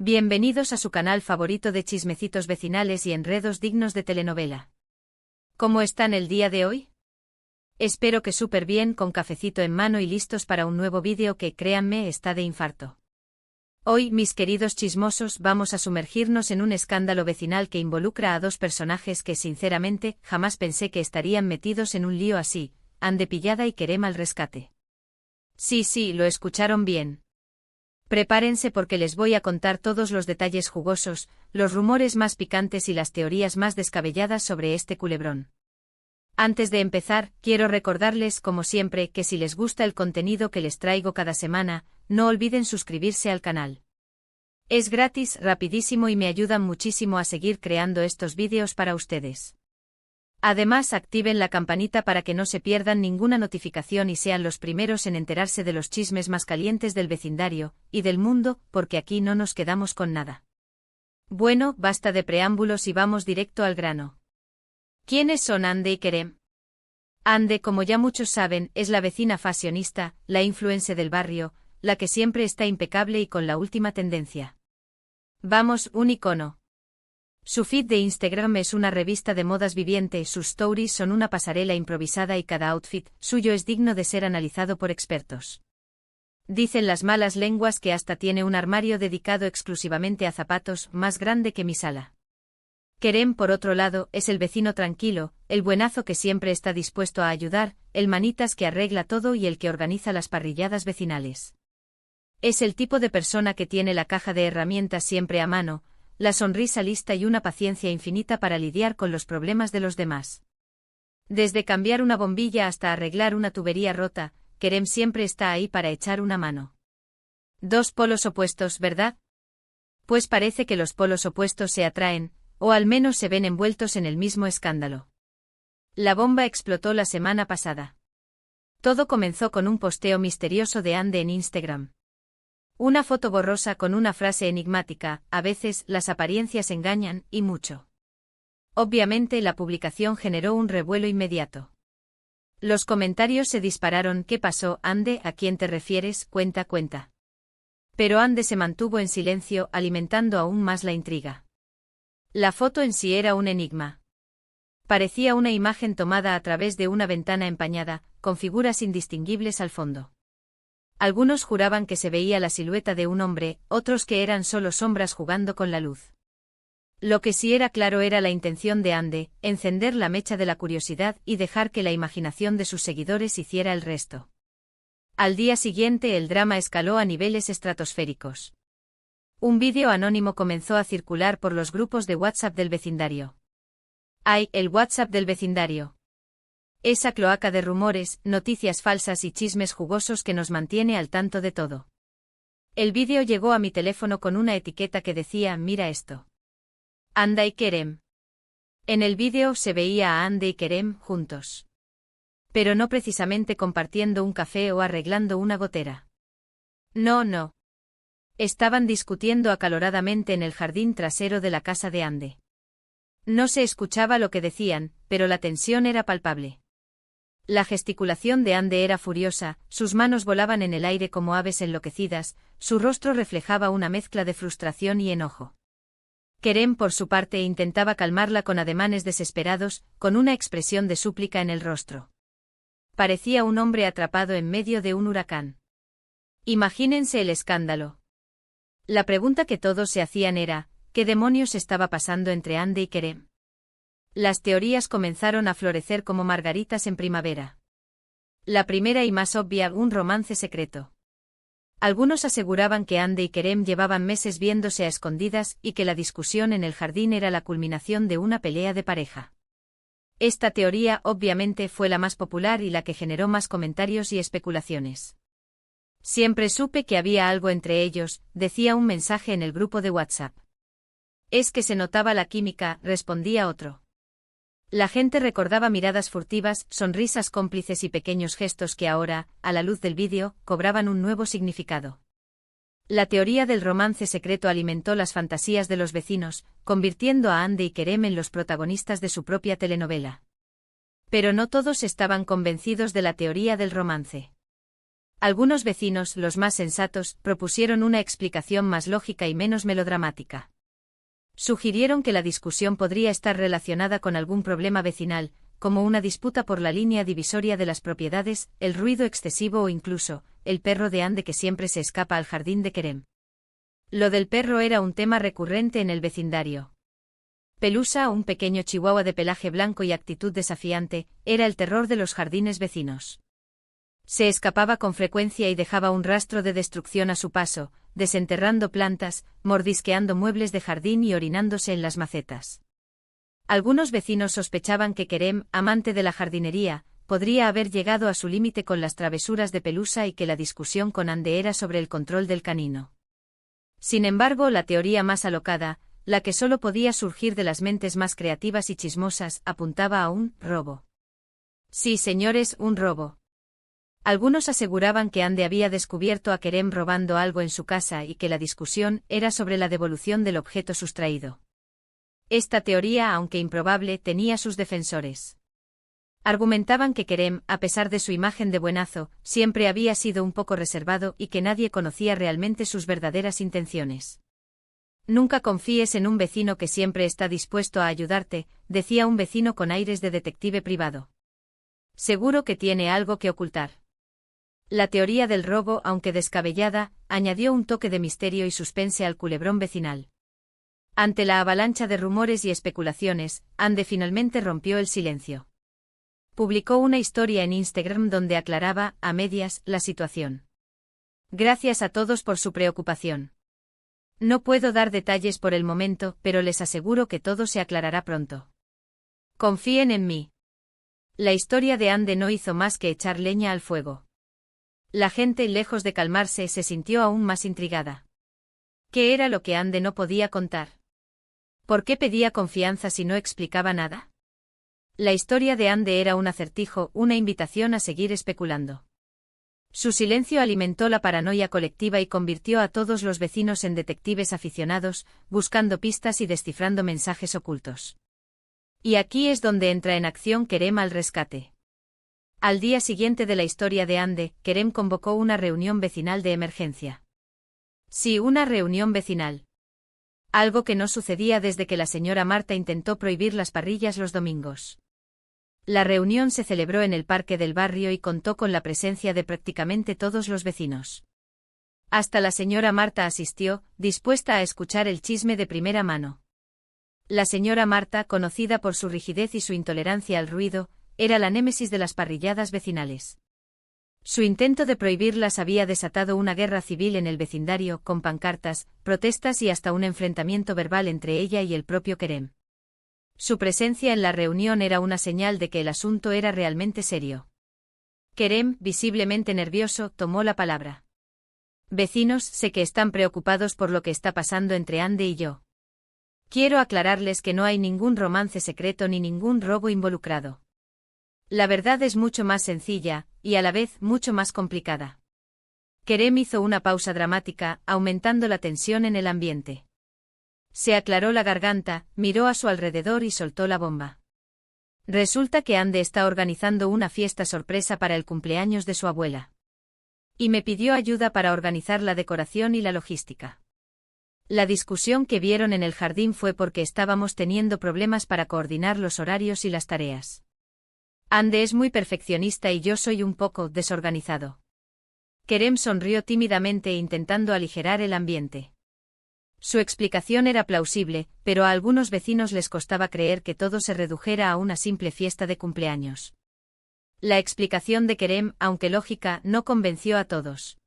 Bienvenidos a su canal favorito de chismecitos vecinales y enredos dignos de telenovela. ¿Cómo están el día de hoy? Espero que súper bien, con cafecito en mano y listos para un nuevo vídeo que, créanme, está de infarto. Hoy, mis queridos chismosos, vamos a sumergirnos en un escándalo vecinal que involucra a dos personajes que, sinceramente, jamás pensé que estarían metidos en un lío así: Ande Pillada y Kerem al rescate. Sí, lo escucharon bien. Prepárense porque les voy a contar todos los detalles jugosos, los rumores más picantes y las teorías más descabelladas sobre este culebrón. Antes de empezar, quiero recordarles, como siempre, que si les gusta el contenido que les traigo cada semana, no olviden suscribirse al canal. Es gratis, rapidísimo y me ayudan muchísimo a seguir creando estos vídeos para ustedes. Además, activen la campanita para que no se pierdan ninguna notificación y sean los primeros en enterarse de los chismes más calientes del vecindario y del mundo, porque aquí no nos quedamos con nada. Bueno, basta de preámbulos y vamos directo al grano. ¿Quiénes son Ande y Kerem? Ande, como ya muchos saben, es la vecina fashionista, la influencer del barrio, la que siempre está impecable y con la última tendencia. Vamos, un icono. Su feed de Instagram es una revista de modas viviente, sus stories son una pasarela improvisada y cada outfit suyo es digno de ser analizado por expertos. Dicen las malas lenguas que hasta tiene un armario dedicado exclusivamente a zapatos, más grande que mi sala. Kerem, por otro lado, es el vecino tranquilo, el buenazo que siempre está dispuesto a ayudar, el manitas que arregla todo y el que organiza las parrilladas vecinales. Es el tipo de persona que tiene la caja de herramientas siempre a mano, la sonrisa lista y una paciencia infinita para lidiar con los problemas de los demás. Desde cambiar una bombilla hasta arreglar una tubería rota, Kerem siempre está ahí para echar una mano. Dos polos opuestos, ¿verdad? Pues parece que los polos opuestos se atraen, o al menos se ven envueltos en el mismo escándalo. La bomba explotó la semana pasada. Todo comenzó con un posteo misterioso de Ande en Instagram. Una foto borrosa con una frase enigmática: a veces las apariencias engañan, y mucho. Obviamente la publicación generó un revuelo inmediato. Los comentarios se dispararon: ¿qué pasó, Ande? ¿A quién te refieres? Cuenta. Pero Ande se mantuvo en silencio, alimentando aún más la intriga. La foto en sí era un enigma. Parecía una imagen tomada a través de una ventana empañada, con figuras indistinguibles al fondo. Algunos juraban que se veía la silueta de un hombre, otros que eran solo sombras jugando con la luz. Lo que sí era claro era la intención de Ande: encender la mecha de la curiosidad y dejar que la imaginación de sus seguidores hiciera el resto. Al día siguiente el drama escaló a niveles estratosféricos. Un vídeo anónimo comenzó a circular por los grupos de WhatsApp del vecindario. ¡Ay, el WhatsApp del vecindario! Esa cloaca de rumores, noticias falsas y chismes jugosos que nos mantiene al tanto de todo. El vídeo llegó a mi teléfono con una etiqueta que decía: mira esto. Ande y Kerem. En el vídeo se veía a Ande y Kerem juntos. Pero no precisamente compartiendo un café o arreglando una gotera. No. Estaban discutiendo acaloradamente en el jardín trasero de la casa de Ande. No se escuchaba lo que decían, pero la tensión era palpable. La gesticulación de Ande era furiosa, sus manos volaban en el aire como aves enloquecidas, su rostro reflejaba una mezcla de frustración y enojo. Kerem, por su parte, intentaba calmarla con ademanes desesperados, con una expresión de súplica en el rostro. Parecía un hombre atrapado en medio de un huracán. Imagínense el escándalo. La pregunta que todos se hacían era: ¿qué demonios estaba pasando entre Ande y Kerem? Las teorías comenzaron a florecer como margaritas en primavera. La primera y más obvia: un romance secreto. Algunos aseguraban que Ande y Kerem llevaban meses viéndose a escondidas y que la discusión en el jardín era la culminación de una pelea de pareja. Esta teoría, obviamente, fue la más popular y la que generó más comentarios y especulaciones. Siempre supe que había algo entre ellos, decía un mensaje en el grupo de WhatsApp. Es que se notaba la química, respondía otro. La gente recordaba miradas furtivas, sonrisas cómplices y pequeños gestos que ahora, a la luz del vídeo, cobraban un nuevo significado. La teoría del romance secreto alimentó las fantasías de los vecinos, convirtiendo a Ande y Kerem en los protagonistas de su propia telenovela. Pero no todos estaban convencidos de la teoría del romance. Algunos vecinos, los más sensatos, propusieron una explicación más lógica y menos melodramática. Sugirieron que la discusión podría estar relacionada con algún problema vecinal, como una disputa por la línea divisoria de las propiedades, el ruido excesivo o incluso, el perro de Anne que siempre se escapa al jardín de Kerem. Lo del perro era un tema recurrente en el vecindario. Pelusa, un pequeño chihuahua de pelaje blanco y actitud desafiante, era el terror de los jardines vecinos. Se escapaba con frecuencia y dejaba un rastro de destrucción a su paso, desenterrando plantas, mordisqueando muebles de jardín y orinándose en las macetas. Algunos vecinos sospechaban que Kerem, amante de la jardinería, podría haber llegado a su límite con las travesuras de Pelusa y que la discusión con Anne era sobre el control del canino. Sin embargo, la teoría más alocada, la que solo podía surgir de las mentes más creativas y chismosas, apuntaba a un robo. Sí, señores, un robo. Algunos aseguraban que Anne había descubierto a Kerem robando algo en su casa y que la discusión era sobre la devolución del objeto sustraído. Esta teoría, aunque improbable, tenía sus defensores. Argumentaban que Kerem, a pesar de su imagen de buenazo, siempre había sido un poco reservado y que nadie conocía realmente sus verdaderas intenciones. Nunca confíes en un vecino que siempre está dispuesto a ayudarte, decía un vecino con aires de detective privado. Seguro que tiene algo que ocultar. La teoría del robo, aunque descabellada, añadió un toque de misterio y suspense al culebrón vecinal. Ante la avalancha de rumores y especulaciones, Anne finalmente rompió el silencio. Publicó una historia en Instagram donde aclaraba, a medias, la situación. Gracias a todos por su preocupación. No puedo dar detalles por el momento, pero les aseguro que todo se aclarará pronto. Confíen en mí. La historia de Anne no hizo más que echar leña al fuego. La gente, lejos de calmarse, se sintió aún más intrigada. ¿Qué era lo que Anne no podía contar? ¿Por qué pedía confianza si no explicaba nada? La historia de Anne era un acertijo, una invitación a seguir especulando. Su silencio alimentó la paranoia colectiva y convirtió a todos los vecinos en detectives aficionados, buscando pistas y descifrando mensajes ocultos. Y aquí es donde entra en acción Kerem al rescate. Al día siguiente de la historia de Anne, Kerem convocó una reunión vecinal de emergencia. Sí, una reunión vecinal. Algo que no sucedía desde que la señora Marta intentó prohibir las parrillas los domingos. La reunión se celebró en el parque del barrio y contó con la presencia de prácticamente todos los vecinos. Hasta la señora Marta asistió, dispuesta a escuchar el chisme de primera mano. La señora Marta, conocida por su rigidez y su intolerancia al ruido, era la némesis de las parrilladas vecinales. Su intento de prohibirlas había desatado una guerra civil en el vecindario, con pancartas, protestas y hasta un enfrentamiento verbal entre ella y el propio Kerem. Su presencia en la reunión era una señal de que el asunto era realmente serio. Kerem, visiblemente nervioso, tomó la palabra. Vecinos, sé que están preocupados por lo que está pasando entre Anne y yo. Quiero aclararles que no hay ningún romance secreto ni ningún robo involucrado. La verdad es mucho más sencilla, y a la vez mucho más complicada. Kerem hizo una pausa dramática, aumentando la tensión en el ambiente. Se aclaró la garganta, miró a su alrededor y soltó la bomba. Resulta que Anne está organizando una fiesta sorpresa para el cumpleaños de su abuela. Y me pidió ayuda para organizar la decoración y la logística. La discusión que vieron en el jardín fue porque estábamos teniendo problemas para coordinar los horarios y las tareas. Anne es muy perfeccionista y yo soy un poco desorganizado. Kerem sonrió tímidamente intentando aligerar el ambiente. Su explicación era plausible, pero a algunos vecinos les costaba creer que todo se redujera a una simple fiesta de cumpleaños. La explicación de Kerem, aunque lógica, no convenció a todos.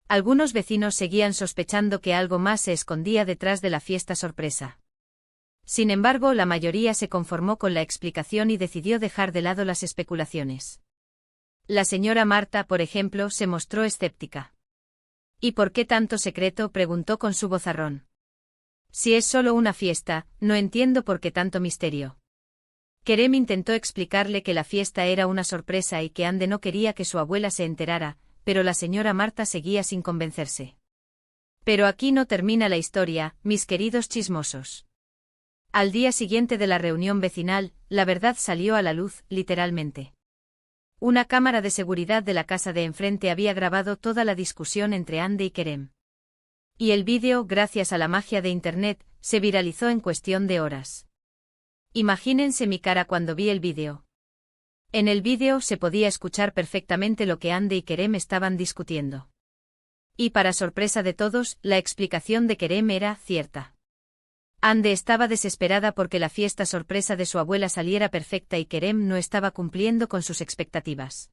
Algunos vecinos seguían sospechando que algo más se escondía detrás de la fiesta sorpresa. Sin embargo, la mayoría se conformó con la explicación y decidió dejar de lado las especulaciones. La señora Marta, por ejemplo, se mostró escéptica. ¿Y por qué tanto secreto?, preguntó con su vozarrón. Si es solo una fiesta, no entiendo por qué tanto misterio. Kerem intentó explicarle que la fiesta era una sorpresa y que Anne no quería que su abuela se enterara, pero la señora Marta seguía sin convencerse. Pero aquí no termina la historia, mis queridos chismosos. Al día siguiente de la reunión vecinal, la verdad salió a la luz, literalmente. Una cámara de seguridad de la casa de enfrente había grabado toda la discusión entre Ande y Kerem. Y el vídeo, gracias a la magia de Internet, se viralizó en cuestión de horas. Imagínense mi cara cuando vi el vídeo. En el vídeo se podía escuchar perfectamente lo que Ande y Kerem estaban discutiendo. Y para sorpresa de todos, la explicación de Kerem era cierta. Ande estaba desesperada porque la fiesta sorpresa de su abuela saliera perfecta y Kerem no estaba cumpliendo con sus expectativas.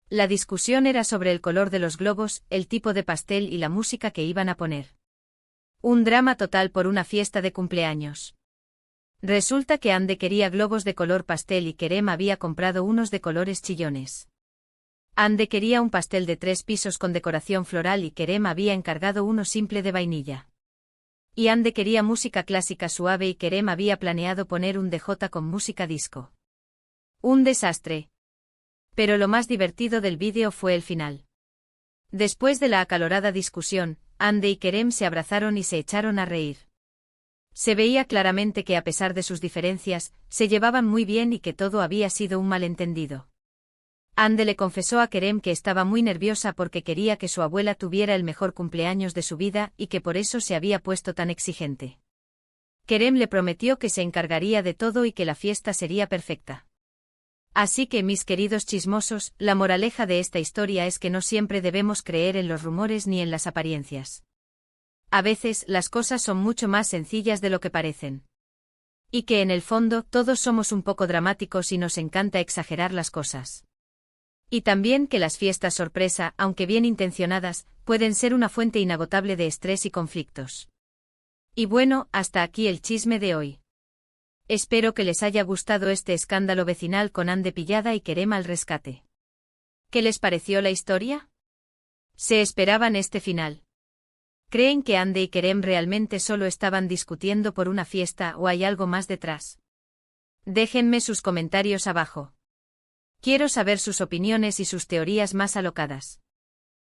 La discusión era sobre el color de los globos, el tipo de pastel y la música que iban a poner. Un drama total por una fiesta de cumpleaños. Resulta que Ande quería globos de color pastel y Kerem había comprado unos de colores chillones. Ande quería un pastel de 3 pisos con decoración floral y Kerem había encargado uno simple de vainilla. Y Ande quería música clásica suave y Kerem había planeado poner un DJ con música disco. Un desastre. Pero lo más divertido del vídeo fue el final. Después de la acalorada discusión, Ande y Kerem se abrazaron y se echaron a reír. Se veía claramente que a pesar de sus diferencias, se llevaban muy bien y que todo había sido un malentendido. Ande le confesó a Kerem que estaba muy nerviosa porque quería que su abuela tuviera el mejor cumpleaños de su vida y que por eso se había puesto tan exigente. Kerem le prometió que se encargaría de todo y que la fiesta sería perfecta. Así que, mis queridos chismosos, la moraleja de esta historia es que no siempre debemos creer en los rumores ni en las apariencias. A veces, las cosas son mucho más sencillas de lo que parecen. Y que en el fondo, todos somos un poco dramáticos y nos encanta exagerar las cosas. Y también que las fiestas sorpresa, aunque bien intencionadas, pueden ser una fuente inagotable de estrés y conflictos. Y bueno, hasta aquí el chisme de hoy. Espero que les haya gustado este escándalo vecinal con Ande pillada y Kerem al rescate. ¿Qué les pareció la historia? ¿Se esperaban este final? ¿Creen que Ande y Kerem realmente solo estaban discutiendo por una fiesta o hay algo más detrás? Déjenme sus comentarios abajo. Quiero saber sus opiniones y sus teorías más alocadas.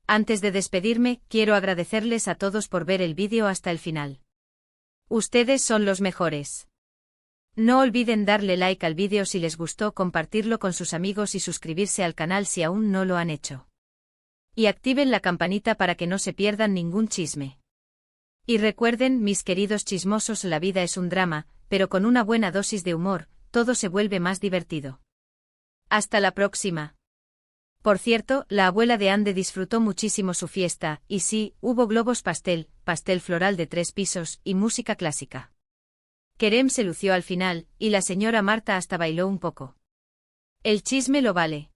Antes de despedirme, quiero agradecerles a todos por ver el vídeo hasta el final. Ustedes son los mejores. No olviden darle like al vídeo si les gustó, compartirlo con sus amigos y suscribirse al canal si aún no lo han hecho. Y activen la campanita para que no se pierdan ningún chisme. Y recuerden, mis queridos chismosos, la vida es un drama, pero con una buena dosis de humor, todo se vuelve más divertido. Hasta la próxima. Por cierto, la abuela de Ande disfrutó muchísimo su fiesta, y sí, hubo globos pastel, pastel floral de 3 pisos, y música clásica. Kerem se lució al final, y la señora Marta hasta bailó un poco. El chisme lo vale.